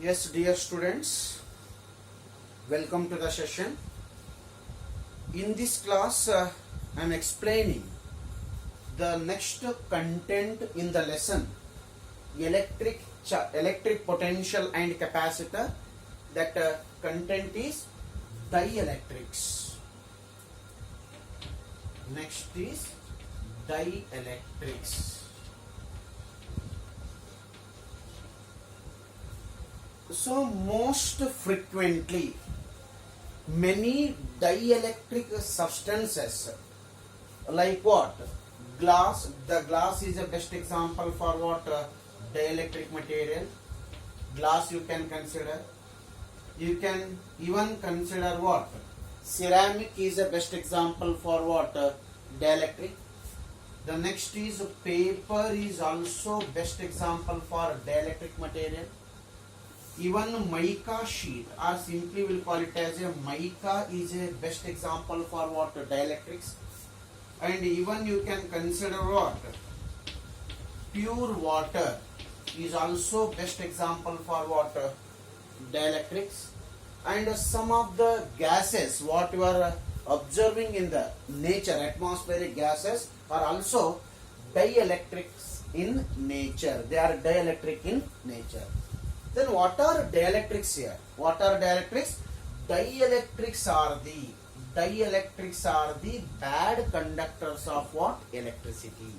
Yes, dear students, welcome to the session. In this class, I am explaining the next content in the lesson, electric potential and capacitor. That content is dielectrics. Next is dielectrics. So most frequently, many dielectric substances like what? Glass. The glass is a best example for what? Dielectric material. Glass you can consider. You can even consider what? Ceramic is a best example for what? Dielectric. The next is paper is also best example for dielectric material. Even mica sheet, or simply we'll call it as a mica, is a best example for what? Dielectrics. And even you can consider what? Pure water is also best example for what? Dielectrics. And some of the gases what you are observing in the nature, atmospheric gases, are also dielectrics in nature. They are dielectric in nature. Then what are dielectrics here? What are dielectrics? Dielectrics are the bad conductors of what? Electricity.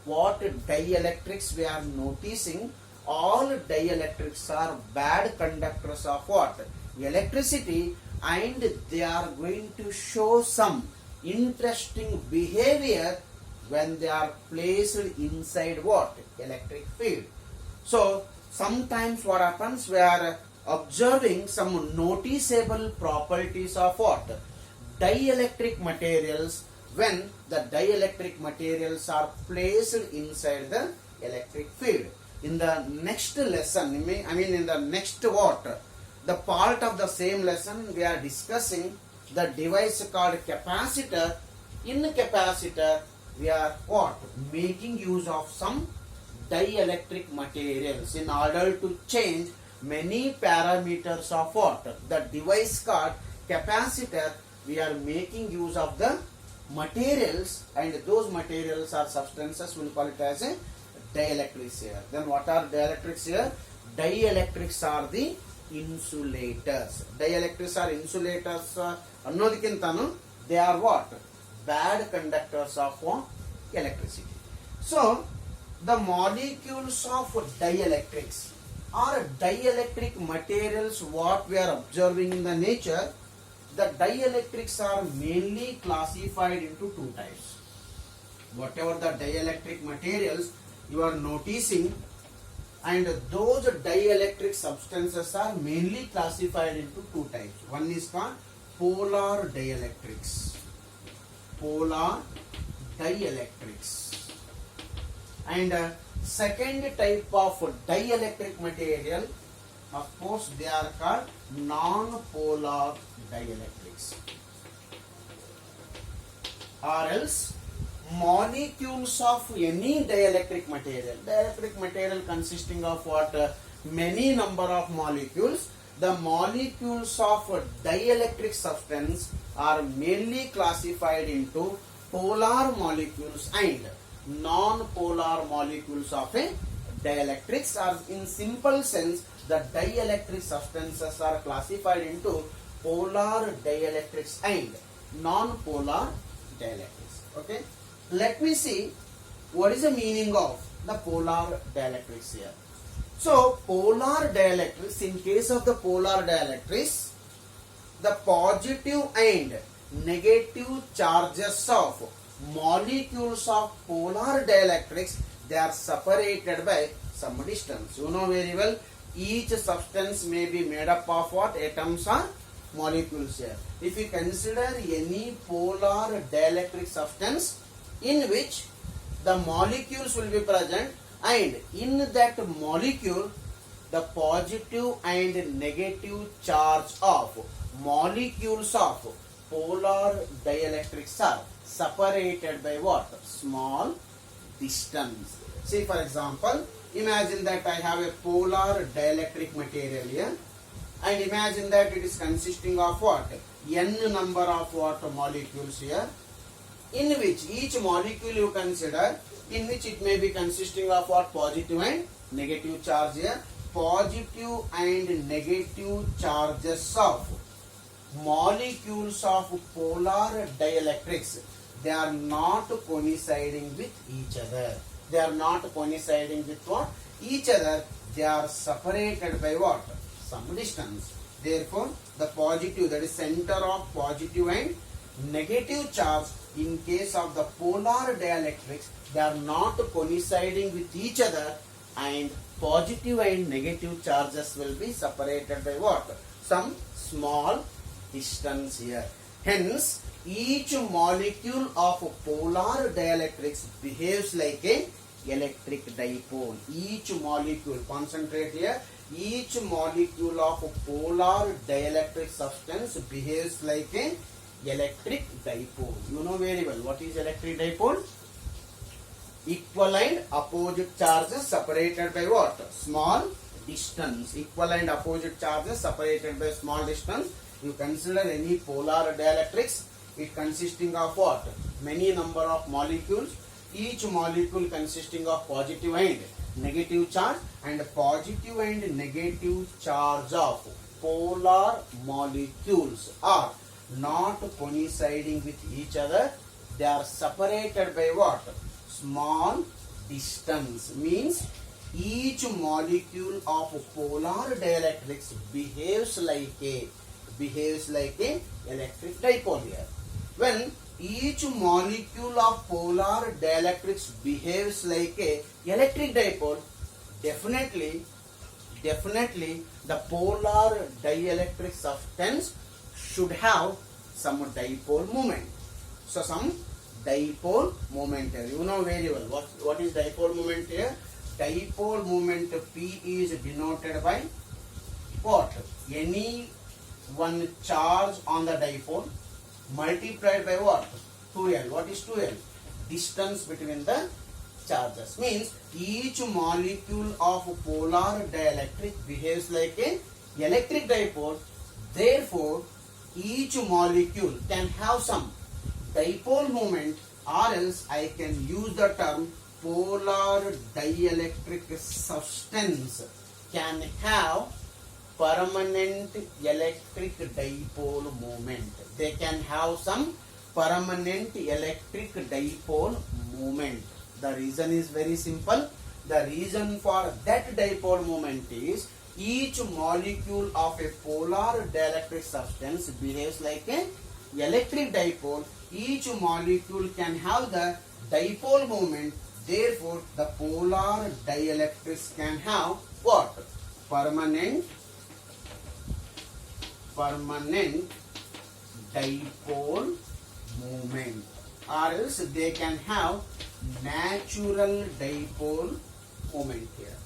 What dielectrics we are noticing? All dielectrics are bad conductors of what? Electricity, and they are going to show some interesting behavior when they are placed inside what? Electric field. So sometimes what happens, we are observing some noticeable properties of what? Dielectric materials when the dielectric materials are placed inside the electric field. In the next lesson, in the next what? The part of the same lesson, we are discussing the device called capacitor. In capacitor, we are what? Making use of some dielectric materials in order to change many parameters of what? The device called capacitor. We are making use of the materials, and those materials are substances, we will call it as a dielectrics here. Then what are dielectrics here? Dielectrics are the insulators. Dielectrics are insulators annodikintanu, they are what? Bad conductors of what? Electricity. So the molecules of dielectrics or dielectric materials what we are observing in the nature, the dielectrics are mainly classified into two types. Whatever the dielectric materials you are noticing, and those dielectric substances are mainly classified into two types. One is called polar dielectrics. Polar dielectrics. And second type of dielectric material, of course, they are called non-polar dielectrics. Or else molecules of any dielectric material consisting of what? Many number of molecules. The molecules of dielectric substance are mainly classified into polar molecules and non-polar molecules of a dielectrics. Or in simple sense, the dielectric substances are classified into polar dielectrics and non-polar dielectrics. Okay, let me see what is the meaning of the polar dielectrics here. So polar dielectrics, in case of the polar dielectrics, the positive and negative charges of molecules of polar dielectrics, they are separated by some distance. You know very well, each substance may be made up of what? Atoms or molecules here. If you consider any polar dielectric substance in which the molecules will be present, and in that molecule the positive and negative charge of molecules of polar dielectrics are separated by what? Small distance. See, for example, imagine that I have a polar dielectric material here, and imagine that it is consisting of what? N number of what molecules here, in which each molecule you consider, in which it may be consisting of what? Positive and negative charge here. Positive and negative charges of molecules of polar dielectrics, they are not coinciding with each other. They are not coinciding with what? Each other. They are separated by what? Some distance. Therefore, the positive, that is center of positive and negative charge, in case of the polar dielectrics, they are not coinciding with each other, and positive and negative charges will be separated by what? Some small distance here. Hence, each molecule of polar dielectrics behaves like a electric dipole. Each molecule, concentrate here, each molecule of polar dielectric substance behaves like a electric dipole. You know very well what is electric dipole? Equal and opposite charges separated by what? Small distance. Equal and opposite charges separated by small distance. You consider any polar dielectrics, it consisting of what? Many number of molecules, each molecule consisting of positive and negative charge, and positive and negative charge of polar molecules are not coinciding with each other. They are separated by what? Small distance. Means each molecule of polar dielectrics behaves like a electric dipole here. When each molecule of polar dielectrics behaves like a electric dipole, definitely the polar dielectric substance should have some dipole moment. So some dipole moment here. You know very well what is dipole moment here. Dipole moment P is denoted by what? Any one charge on the dipole multiplied by what? 2L. What is 2L? Distance between the charges. Means each molecule of polar dielectric behaves like a electric dipole. Therefore, each molecule can have some dipole moment, or else I can use the term polar dielectric substance can have permanent electric dipole moment. They can have some permanent electric dipole moment. The reason is very simple. The reason for that dipole moment is each molecule of a polar dielectric substance behaves like a electric dipole. Each molecule can have the dipole moment. Therefore, the polar dielectrics can have what? Permanent dipole moment, or else they can have natural dipole moment here.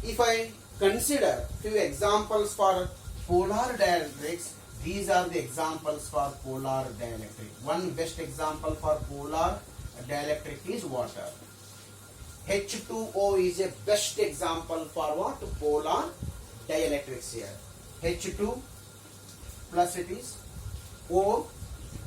If I consider few examples for polar dielectrics, these are the examples for polar dielectric. One best example for polar dielectric is water. H2O is a best example for what? Polar dielectrics here. H2 plus it is O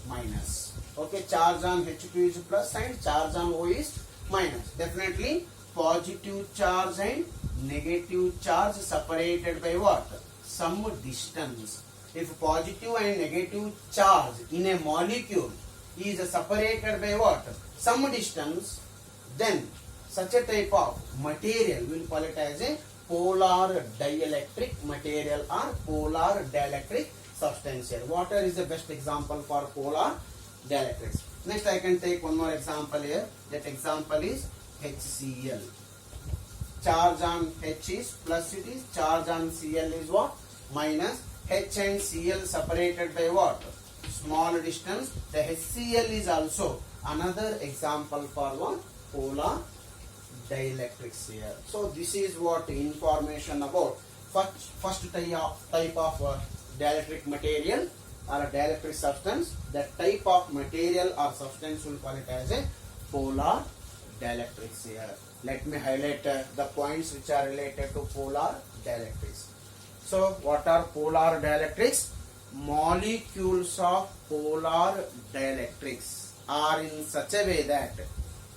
minus. Okay, charge on H2 is plus and charge on O is minus. Definitely positive charge and negative charge separated by what? Some distance. If positive and negative charge in a molecule is separated by what? Some distance, then such a type of material we will call it as a polar dielectric material or polar dielectric substance here. Water is the best example for polar dielectrics. Next I can take one more example here. That example is HCl. Charge on H is plus it is, charge on Cl is what? Minus. H and Cl separated by what? Small distance. The HCl is also another example for what? Polar dielectrics here. So this is what information about first type of dielectric material or a dielectric substance. That type of material or substance will call it as a polar dielectrics here. Let me highlight the points which are related to polar dielectrics. So what are polar dielectrics? Molecules of polar dielectrics are in such a way that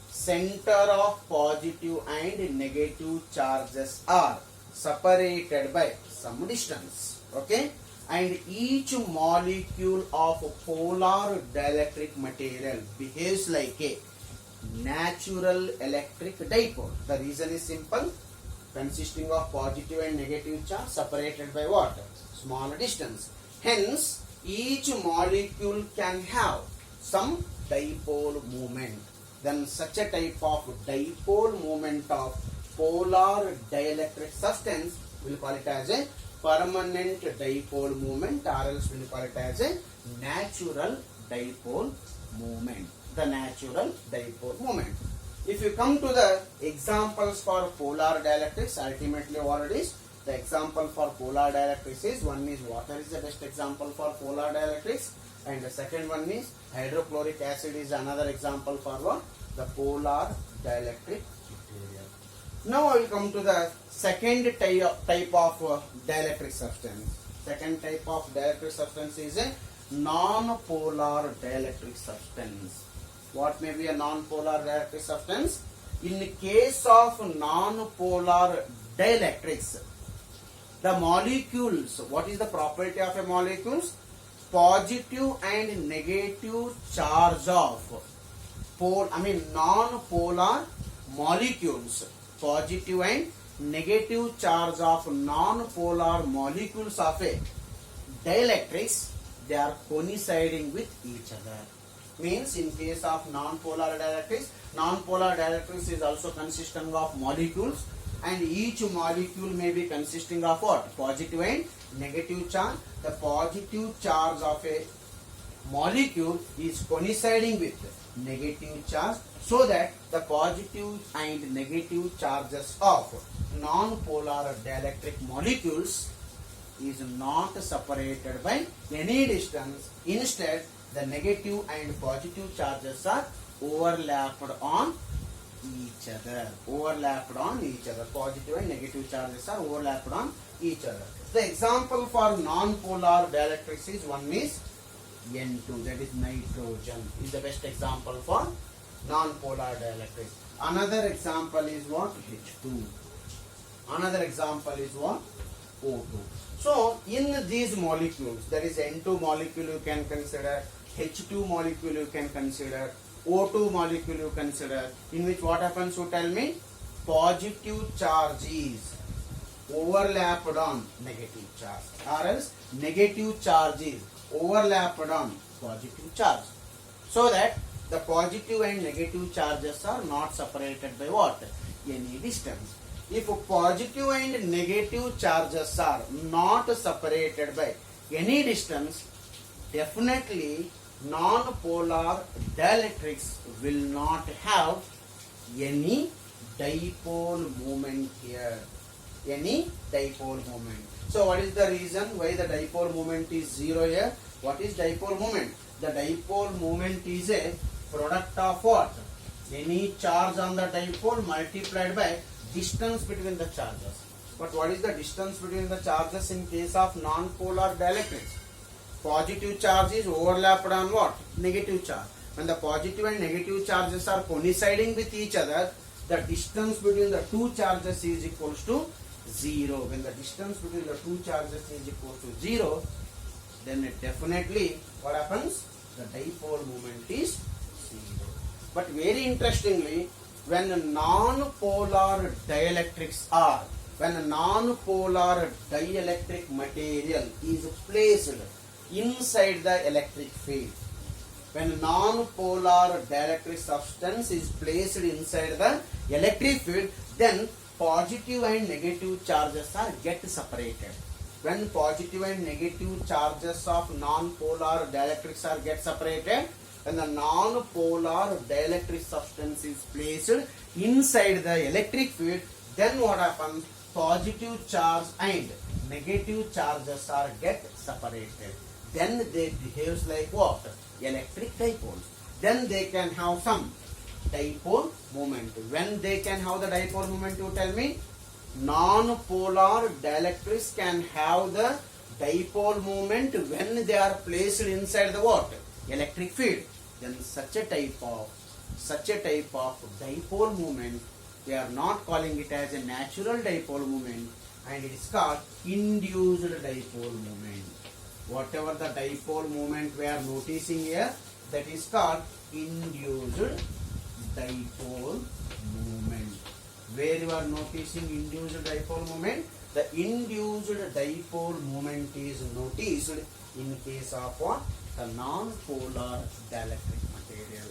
center of positive and negative charges are separated by some distance. Okay, and each molecule of polar dielectric material behaves like a natural electric dipole. The reason is simple, consisting of positive and negative charge separated by what? Small distance. Hence, each molecule can have some dipole moment. Then such a type of dipole moment of polar dielectric substance will call it as a permanent dipole moment, or else will call it as a natural dipole moment. The natural dipole moment. If you come to the examples for polar dielectrics, ultimately what it is? The example for polar dielectrics is, one is water is the best example for polar dielectrics, and the second one is hydrochloric acid is another example for what? The polar dielectric material. Now I will come to the second type of dielectric substance. Second type of dielectric substance is a non-polar dielectric substance. What may be a non-polar dielectric substance? In case of non-polar dielectrics, the molecules, what is the property of a molecules? Positive and negative charge of non-polar molecules. Positive and negative charge of non-polar molecules of a dielectrics, they are coinciding with each other. Means in case of non-polar dielectrics is also consisting of molecules, and each molecule may be consisting of what? Positive and negative charge. The positive charge of a molecule is coinciding with negative charge, so that the positive and negative charges of non-polar dielectric molecules is not separated by any distance. Instead, the negative and positive charges are overlapped on each other. Positive and negative charges are overlapped on each other. The example for non-polar dielectrics is, one is N2, that is nitrogen, is the best example for non-polar dielectrics. Another example is what? H2. Another example is what? O2. So in these molecules, there is N2 molecule you can consider, H2 molecule you can consider, O2 molecule you consider, in which what happens, you tell me? Positive charge is overlapped on negative charge, or else negative charge is overlapped on positive charge, so that the positive and negative charges are not separated by what? Any distance. If positive and negative charges are not separated by any distance, definitely non-polar dielectrics will not have any dipole moment here. So what is the reason why the dipole moment is 0 here? What is dipole moment? The dipole moment is a product of what? Any charge on the dipole multiplied by distance between the charges. But what is the distance between the charges in case of non-polar dielectrics? Positive charge is overlapped on what? Negative charge. When the positive and negative charges are coinciding with each other, the distance between the two charges is equals to 0. When the distance between the two charges is equal to 0, then definitely what happens? The dipole moment is 0. But very interestingly, when non-polar dielectrics are, when a non-polar dielectric material is placed inside the electric field, when a non-polar dielectric substance is placed inside the electric field, then positive and negative charges are get separated. When positive and negative charges of non-polar dielectrics are get separated, when the non-polar dielectric substance is placed inside the electric field, then what happens? Positive charge and negative charges are get separated. Then they behaves like what? Electric dipoles. Then they can have some dipole moment. When they can have the dipole moment, you tell me? Non-polar dielectrics can have the dipole moment when they are placed inside the what? Electric field. Then such a type of dipole moment, they are not calling it as a natural dipole moment, and it is called induced dipole moment. Whatever the dipole moment we are noticing here, that is called induced dipole moment. Where you are noticing induced dipole moment, the induced dipole moment is noticed in case of what? The non-polar dielectric material.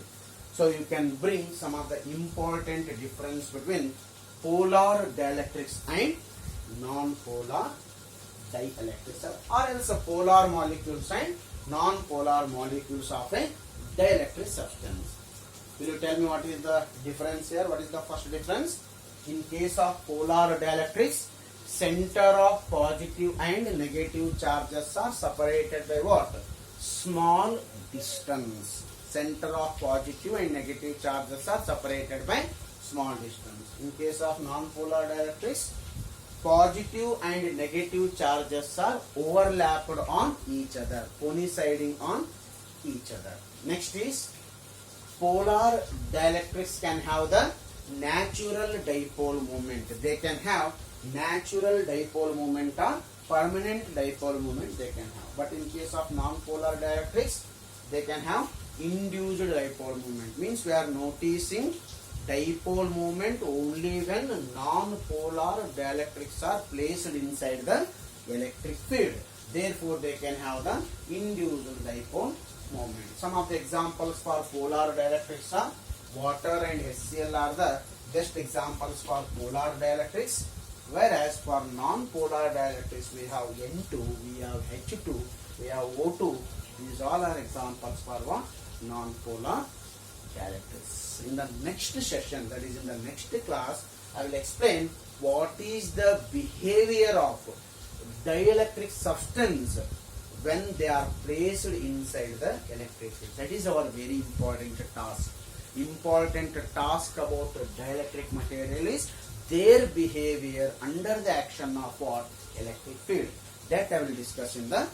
So you can bring some of the important difference between polar dielectrics and non-polar dielectrics, or else polar molecules and non-polar molecules of a dielectric substance. Will you tell me what is the difference here? What is the first difference? In case of polar dielectrics, center of positive and negative charges are separated by what? Small distance. Center of positive and negative charges are separated by small distance. In case of non-polar dielectrics, positive and negative charges are overlapped on each other, coinciding on each other. Next is polar dielectrics can have the natural dipole moment. They can have natural dipole moment or permanent dipole moment they can have. But in case of non-polar dielectrics, they can have induced dipole moment. Means we are noticing dipole moment only when non-polar dielectrics are placed inside the electric field. Therefore, they can have the induced dipole moment. Some of the examples for polar dielectrics are water and HCl are the best examples for polar dielectrics. Whereas for non-polar dielectrics, we have N2, we have H2, we have O2. These all are examples for what? Non-polar dielectrics. In the next session, that is in the next class, I will explain what is the behavior of dielectric substance when they are placed inside the electric field. That is our very important task. Important task about dielectric material is their behavior under the action of what? Electric field. That I will discuss in the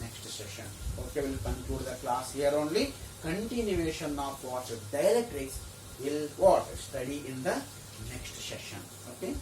next session. Okay, we will conclude the class here only. Continuation of what? Dielectrics will what? Study in the next session. Okay.